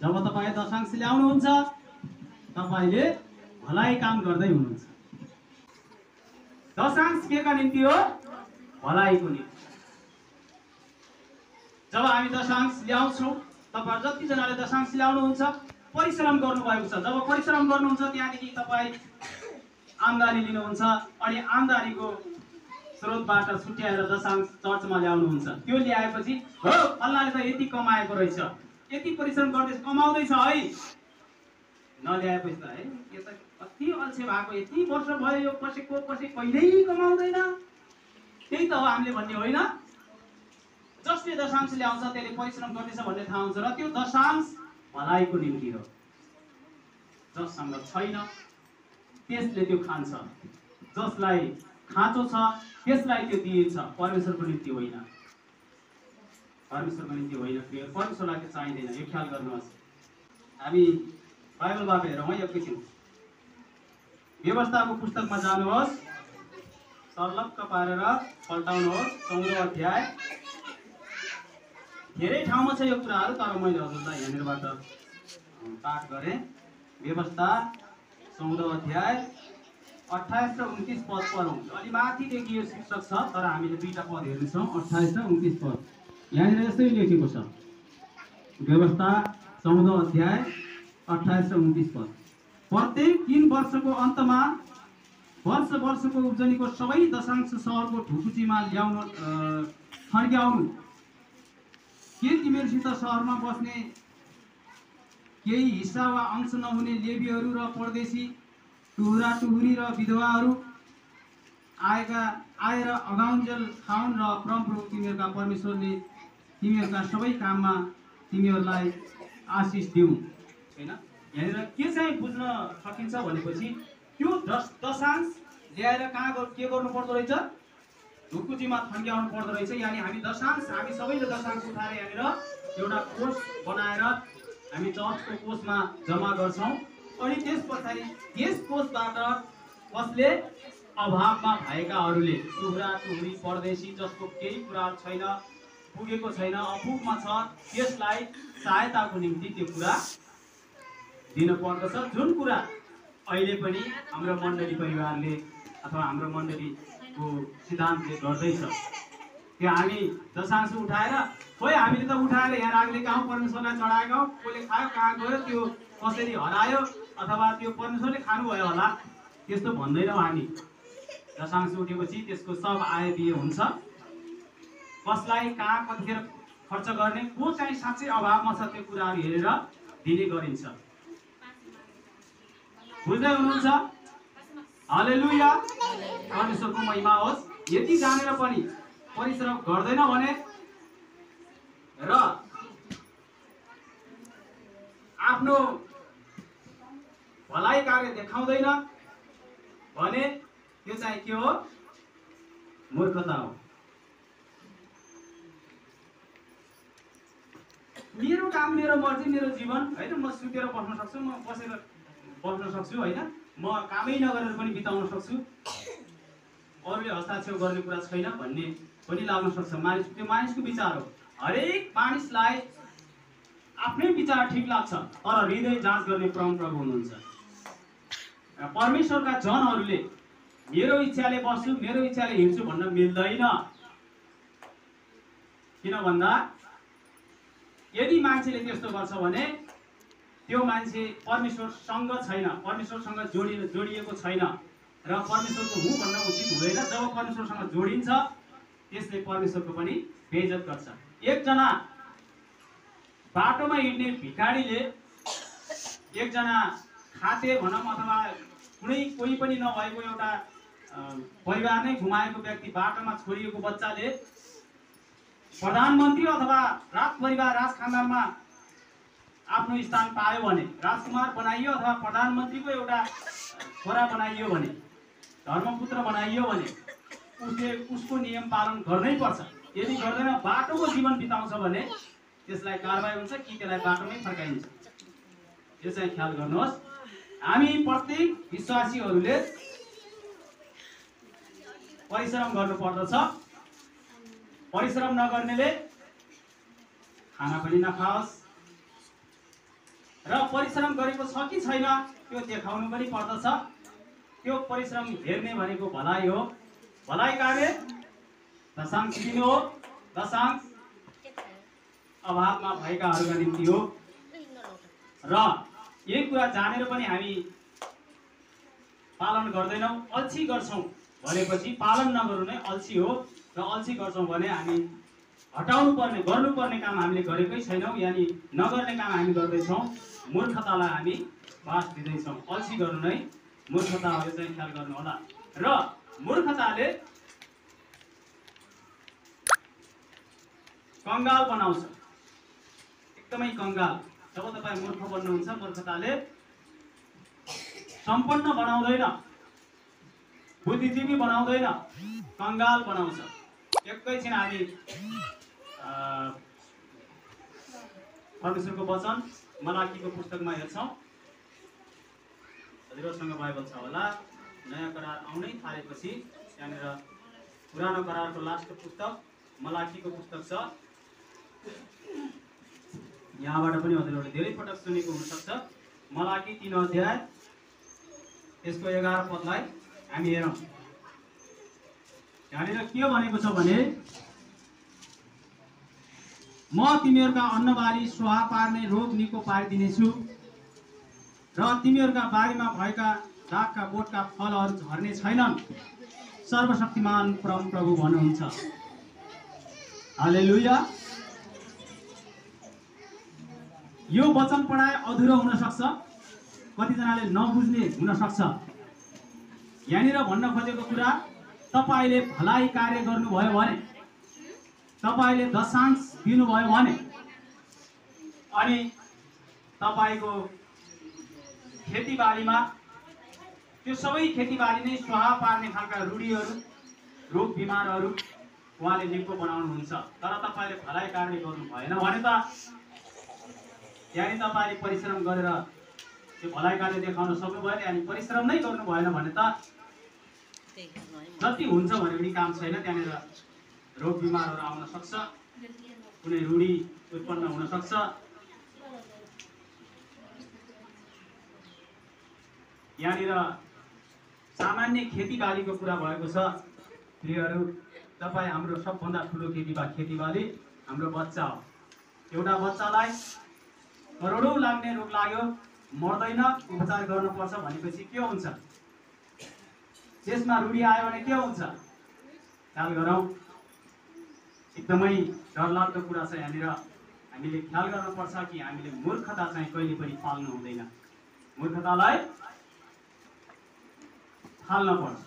जब तपाईँ दशांश ल्याउनुहुन्छ तपाईले भलाइ काम गर्दै हुनुहुन्छ। दशांश केका निम्ति हो? भलाइको निम्ति। जब हामी दशांश ल्याउँछौँ, तपाईहरु जतिजनाले दशांश ल्याउनुहुन्छ परिश्रम गर्नुभएको छ। जब परिश्रम गर्नुहुन्छ त्यहाँदेखि तपाईँ आम्दानी लिनुहुन्छ अनि आम्दानीको स्रोतबाट छुट्याएर दशांश चर्चमा ल्याउनुहुन्छ। त्यो ल्याएपछि हो अल्लाहले त यति कमाएको रहेछ, यति परिश्रम गर्दैछ, कमाउँदैछ है, नल्याएपछि त है यो त कति अल्छे भएको, यति वर्ष भयो यो कसैको कहिल्यै कमाउँदैन, त्यही त हो हामीले भन्ने होइन। जसले दशांश ल्याउँछ त्यसले परिश्रम गर्दैछ भन्ने थाहा हुन्छ र त्यो दशांश भलाइको निम्ति हो। जससँग छैन त्यसले त्यो खान्छ, जसलाई खाँचो छ त्यसलाई त्यो दिइन्छ, परमेश्वरको निम्ति होइन। परमेश्वरको निम्ति होइन, परमेश्वरलाई त्यो चाहिँदैन। यो ख्याल गर्नुहोस्। हामी बाइबलबाट हेरौँ है एकैछिन। व्यवस्थाको पुस्तकमा जानुहोस्, सर्लक्क पारेर पल्टाउनुहोस् 14औं अध्याय। धेरै ठाउँमा छ यो कुराहरू, तर मैले हजुरलाई यहाँनिरबाट पाठ गरेँ। व्यवस्था 14औं अध्याय 28 र 29 पद पढौँ। अलि माथिदेखि यो शीर्षक छ, तर हामीले दुईटा पद हेर्नेछौँ, 28 र 29 पद। यहाँनिर यस्तै लेखेको छ, व्यवस्था 14औं अध्याय 28 र 29 पद। प्रत्येक 3 वर्षको अन्तमा वर्षको उब्जनीको सबै दशांश सहरको ढुकुटीमा ल्याउनु फर्क्याउनु। के तिमीहरूसित सहरमा बस्ने केही हिस्सा वा अंश नहुने लेवीहरू र परदेशी टुहुरा टुहुरी र विधवाहरू आएर अगाउन्जेल खाउन् र परमप्रभु तिमीहरूका परमेश्वरले तिमीहरूका सबै काममा तिमीहरूलाई आशिष दिउन्। हैन, यहाँनिर के चाहिँ बुझ्न सकिन्छ भनेपछि त्यो दशांश ल्याएर कहाँ के गर्नु पर्दो रहेछ? ढुकुटीमा थन्क्याउनु पर्दो रहेछ। यानी हामी सबैले दशांश उठाएर यहाँनिर एउटा कोष बनाएर हामी चर्चको कोषमा जम्मा गर्छौँ। अनि त्यस पछाडि त्यस कोषबाट कसले अभावमा भएकाहरूले, टुहुरा टुहुरी परदेशी जसको केही कुरा छैन, पुगेको छैन, अपुगमा छ, त्यसलाई सहायताको निम्ति त्यो कुरा दिन पर्दछ। जुन कुरा अहिले पनि हाम्रो मण्डली परिवारले अथवा हाम्रो मण्डलीको सिद्धान्तले गर्दैछ, त्यो हामी दशांश उठाएर खोइ हामीले त उठाएर यहाँ राखिदिएका हौँ, परमेश्वरलाई चढाएका हौँ, कसले खायो, कहाँ गयो, त्यो कसरी हरायो, अथवा त्यो परमेश्वरले खानुभयो होला, त्यस्तो भन्दैनौँ हामी। दशांश उठेपछि त्यसको सब आय व्यय हुन्छ, कसलाई कहाँ कतिखेर खर्च गर्ने, को चाहिँ साँच्चै अभावमा छ त्यो कुराहरू हेरेर दिने गरिन्छ। बुझ्दै हुनुहुन्छ? हालेलुया, परमेश्वरको महिमा होस्। यति जानेर पनि परिश्रम गर्दैन भने र आफ्नो भलाइ कार्य देखाउँदैन भने त्यो चाहिँ के हो? मूर्खता हो। मेरो काम, मेरो मर्जी, मेरो जीवन हैन, म सुतेर बस्न सक्छु, म बसेर बस्न सक्छु हैन, म कामै नगरेर पनि बिताउन सक्छु, अरूले हस्ताक्षर गर्ने कुरा छैन भन्ने पनि लाग्न सक्छ। त्यो मानिसको विचार हो। हरेक मानिसलाई आफ्नै विचार ठिक लाग्छ, तर हृदय जाँच गर्ने परमप्रभु हुनुहुन्छ। परमेश्वरका जनहरूले मेरो इच्छाले बस्छु, मेरो इच्छाले हिँड्छु भन्न मिल्दैन। किन भन्दा यदि मान्छेले त्यस्तो गर्छ भने त्यो मान्छे परमेश्वरसँग छैन, परमेश्वरसँग जोडिएको छैन र परमेश्वरको हुँ भन्न उचित हुँदैन। जब परमेश्वरसँग जोडिन्छ त्यसले परमेश्वरको पनि बेइज्जत गर्छ। एकजना बाटोमा हिँड्ने भिखारीले एकजना खाते भनौँ अथवा कोही पनि नभएको एउटा परिवार नै गुमाएको व्यक्ति, बाटोमा छोडिएको बच्चाले प्रधानमन्त्री अथवा राजपरिवार राज खानदानमा आफ्नो स्थान पायो भने, राजकुमार बनाइयो अथवा प्रधानमन्त्रीको एउटा छोरा बनाइयो भने, धर्मपुत्र बनाइयो भने उसले उसको नियम पालन गर्नै पर्छ। यदि गर्दैन, बाटोको जीवन बिताउँछ भने त्यसलाई कारबाही हुन्छ कि त्यसलाई बाटोमै फर्काइन्छ। यो चाहिँ ख्याल गर्नुहोस्। हामी प्रत्येक विश्वासीहरूले परिश्रम गर्नुपर्दछ। परिश्रम नगर्नेले खाना पनि नखाओस्, र परिश्रम गरेको छ कि छैन त्यो देखाउनु पनि पर्दछ। त्यो परिश्रम हेर्ने भनेको भलाइ हो। भलाइ कार्य दशांश दिनु हो। दशांश अभावमा भएकाहरूका निम्ति हो। र यही कुरा जानेर पनि हामी पालन गर्दैनौँ, अल्छी गर्छौँ भनेपछि पालन नगर्नु नै अल्छी हो। र अल्छी गर्छौँ भने हामी हटाउनु पर्ने गर्नुपर्ने काम हामीले गरेकै छैनौँ, यानि नगर्ने काम हामी गर्दैछौँ। मूर्खतालाई हामी बास दिँदैछौँ। अल्छी गर्नु नै मूर्खता हो, चाहिँ ख्याल गर्नु होला। र मूर्खताले कंगाल बनाउँछ, एकदमै कंगाल। जब तपाईँ मूर्ख बन्नुहुन्छ, मूर्खताले सम्पन्न बनाउँदैन, बुद्धिजीवी बनाउँदैन, कंगाल बनाउँछ। एकैछिन हामी परमेश्वरको वचन मलाकीको पुस्तकमा हेर्छौँ। हजुरसँग बाइबल छ होला। नयाँ करार आउनै थालेपछि त्यहाँनिर पुरानो करारको लास्ट पुस्तक मलाकीको पुस्तक छ। यहाँबाट पनि हजुरहरूले धेरै पटक सुनेको हुनसक्छ। मलाकी 3 अध्याय यसको 11 पदलाई हामी हेरौँ। यहाँनिर के भनेको छ भने, म तिमीहरूका अन्नबाली स्वाहा पार्ने रोग निको पारिदिनेछु र तिमीहरूका बारीमा भएका दागका बोटका फलहरू झर्ने छैनन्, सर्वशक्तिमान परमप्रभु भन्नुहुन्छ। हालेलुया। यो वचन पढाए अधुरो हुन सक्छ, कतिजनाले नबुझ्ने हुन सक्छ। यहाँनिर भन्न खोजेको कुरा, तपाईले भलाइ कार्य गर्नुभयो भने, तपाईले दशांश दिनुभयो भने, अनि तपाईको खेतीबारीमा त्यो सबै खेतीबारी नै स्वाहा पार्ने खालका रूढीहरू, रोग बिमारहरू उहाँले निको बनाउनुहुन्छ। तर तपाईले भलाइ कार्य गर्नु भएन भने त, यानि तपाईले परिश्रम गरेर त्यो भलाइ कार्य देखाउन सक्नु भएन, यानि परिश्रम नै गर्नु भएन भने त जति हुन्छ भने पनि काम छैन। त्यहाँनिर रोग बिमारहरू आउन सक्छ, कुनै रूढी उत्पन्न हुन सक्छ। यहाँनिर सामान्य खेतीबालीको कुरा भएको छ। प्रियहरू, तपाईँ हाम्रो सबभन्दा ठुलो खेतीबाली हाम्रो बच्चा हो। एउटा बच्चालाई करोडौँ लाग्ने रोग लाग्यो, मर्दैन, उपचार गर्नुपर्छ भनेपछि के हुन्छ? त्यसमा रूढी आयो भने के हुन्छ? ख्याल गरौँ। एकदमै डरलाग्दो कुरा छ। यहाँनिर हामीले ख्याल गर्नुपर्छ कि हामीले मूर्खता चाहिँ कहिले पनि पाल्नु हुँदैन। मूर्खतालाई फाल्न पर्छ।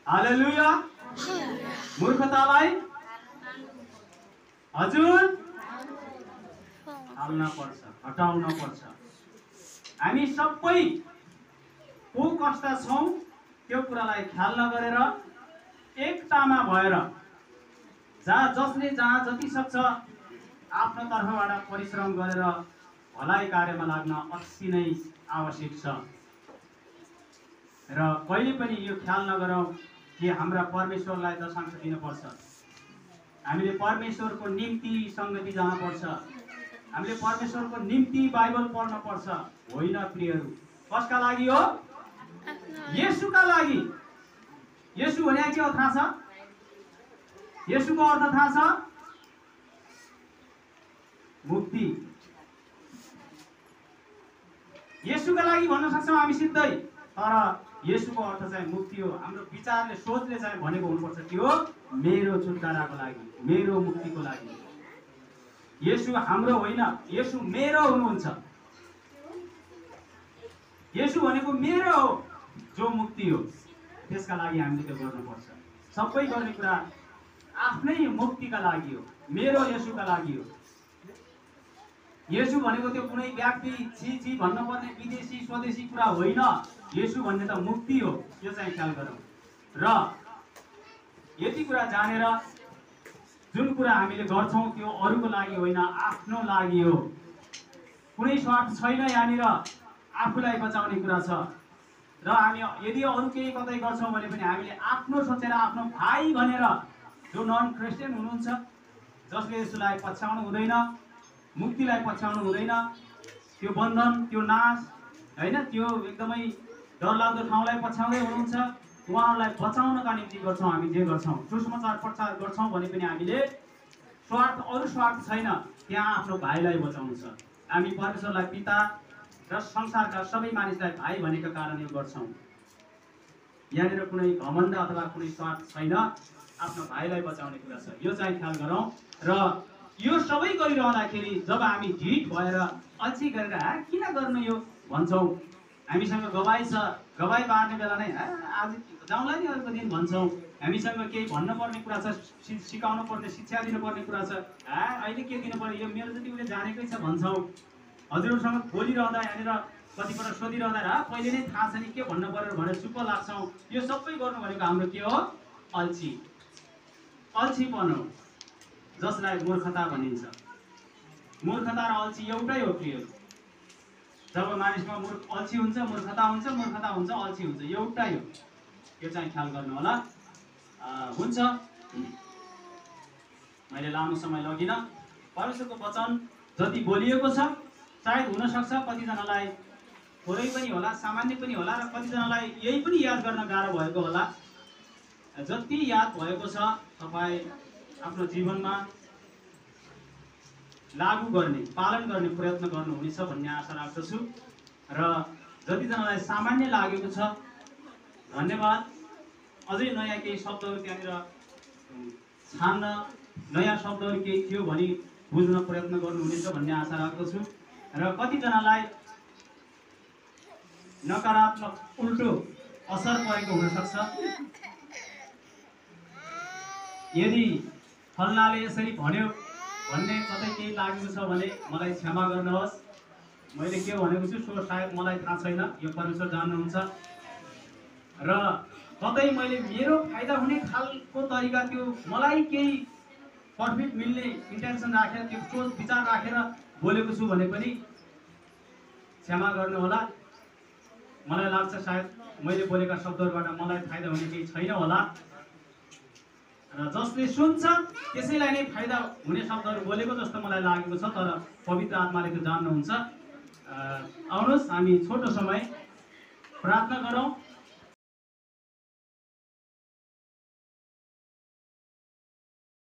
हालेलुया। मूर्खतालाई हजुर फाल्न पर्छ, हटाउन पर्छ। हामी सबै को कस्ता छौँ त्यो कुरालाई ख्याल नगरेर, एकतामा भएर, जसले जहाँ जति सक्छ आफ्नो तर्फबाट परिश्रम गरेर भलाइ कार्यमा लाग्न अति नै आवश्यक छ। र कहिले पनि यो ख्याल नगरौँ कि हाम्रा परमेश्वरलाई दशांश दिनुपर्छ, हामीले परमेश्वरको निम्ति सङ्गति जानुपर्छ, हामीले परमेश्वरको निम्ति बाइबल पढ्न पर्छ। होइन प्रियहरू, कसका लागि हो? येशूका लागि। येशू भने के हो थाहा छ? येशूको अर्थ थाहा छ? मुक्ति। येशूका लागि भन्न सक्छौँ हामी सिधै, तर येशूको अर्थ चाहिँ मुक्ति हो। हाम्रो विचारले, सोचले चाहिँ भनेको हुनुपर्छ कि हो मेरो छुटकाराको लागि, मेरो मुक्तिको लागि। येशू हाम्रो होइन, येशू मेरो हुनुहुन्छ। येशू भनेको मेरो हो, जो मुक्ति हो। त्यसका लागि हामीले त्यो गर्नुपर्छ। सबै गर्ने कुरा आफ्नै मुक्तिका लागि हो, मेरो येशूका लागि हो। येशू भनेको त्यो कुनै व्यक्ति छी भन्नुपर्ने विदेशी स्वदेशी कुरा होइन। येशू भन्ने त मुक्ति हो। यो चाहिँ ख्याल गरौँ। र यति कुरा जानेर जुन कुरा हामीले गर्छौँ त्यो अरूको लागि होइन, आफ्नो लागि हो। कुनै स्वार्थ छैन यहाँनिर, आफूलाई बचाउने कुरा छ। र हामी यदि अरू केही कतै गर्छौँ भने पनि हामीले आफ्नो सोचेर, आफ्नो भाइ भनेर, जो नन क्रिस्चियन हुनुहुन्छ, जसले यसलाई पछ्याउनु हुँदैन, मुक्तिलाई पछ्याउनु हुँदैन, त्यो बन्धन, त्यो नाश होइन, त्यो एकदमै डरलाग्दो ठाउँलाई पछ्याउँदै हुनुहुन्छ। उहाँहरूलाई बचाउनका निम्ति गर्छौँ हामी जे गर्छौँ, सुसमाचार प्रचार गर्छौँ भने पनि हामीले स्वार्थ, अरू स्वार्थ छैन, त्यहाँ आफ्नो भाइलाई बचाउनु छ। हामी परमेश्वरलाई पिता र संसारका सबै मानिसलाई भाइ भनेको कारण यो गर्छौँ। यहाँनिर कुनै घमण्ड अथवा कुनै स्वार्थ छैन, आफ्नो भाइलाई बचाउने कुरा छ। यो चाहिँ ख्याल गरौँ। र यो सबै गरिरहँदाखेरि जब हामी ढिट भएर अल्छी गरेर किन गर्नु यो भन्छौँ, हामीसँग गवाई छ, गवाई बार्ने बेला नै आज जाउँला नि अर्को दिन भन्छौँ। हामीसँग केही भन्नुपर्ने कुरा छ, सिकाउनु पर्ने, शिक्षा दिनुपर्ने कुरा छ, अहिले के दिनु पर्यो, यो मेरो जति उसले जानेकै छ भन्छौँ। हजुरहरूसँग बोलिरहँदा यहाँनिर कतिपल्ट सोधिरहँदा पहिले नै थाहा छ नि के भन्नु पर्यो भनेर चुप्प लाग्छौँ। यो सबै गर्नु भनेको हाम्रो के हो? अल्छी, अल्छीपन हो, जसलाई मूर्खता भनिन्छ। मूर्खता र अल्छी एउटै हो प्रिय। जब मानिसमा अल्छी हुन्छ, मूर्खता हुन्छ, मूर्खता हुन्छ, अल्छी हुन्छ, एउटै हो। यो चाहिँ ख्याल गर्नु होला। हुन्छ, मैले लामो समय लगिनँ। परमेश्वरको वचन जति बोलिएको छ, सायद हुनसक्छ कतिजनालाई थोरै पनि होला, सामान्य पनि होला, र कतिजनालाई यही पनि याद गर्न गाह्रो भएको होला। जति याद भएको छ तपाईँ आफ्नो जीवनमा लागू गर्ने, पालन गर्ने प्रयत्न गर्नुहुनेछ भन्ने आशा राख्दछु। र जतिजनालाई सामान्य लागेको छ, धन्यवाद। अझै नयाँ केही शब्दहरू त्यहाँनिर छान्न, नयाँ शब्दहरू केही थियो भने बुझ्न प्रयत्न गर्नुहुनेछ भन्ने आशा राख्दछु। र कतिजनालाई नकारात्मक उल्टो असर परेको हुनसक्छ। यदि फल्नाले यसरी भन्यो भन्ने कतै केही लागेको छ भने मलाई क्षमा गर्नुहोस्। मैले के भनेको छु सो सायद मलाई थाहा छैन, यो परमेश्वर जान्नुहुन्छ। र कतै मैले मेरो फाइदा हुने खालको तरिका, त्यो मलाई केही प्रफिट मिल्ने इन्टेन्सन राखेर, त्यो सोच विचार राखेर बोलेको छु भने पनि क्षमा गर्नुहोला। मलाई लाग्छ सायद मैले बोलेका शब्दहरूबाट मलाई फाइदा हुने केही छैन होला, र जसले सुन्छ त्यसैलाई नै फाइदा हुने शब्दहरू बोलेको जस्तो मलाई लागेको छ। तर पवित्र आत्माले त्यो जान्नुहुन्छ। आउनुहोस् हामी छोटो समय प्रार्थना गरौँ।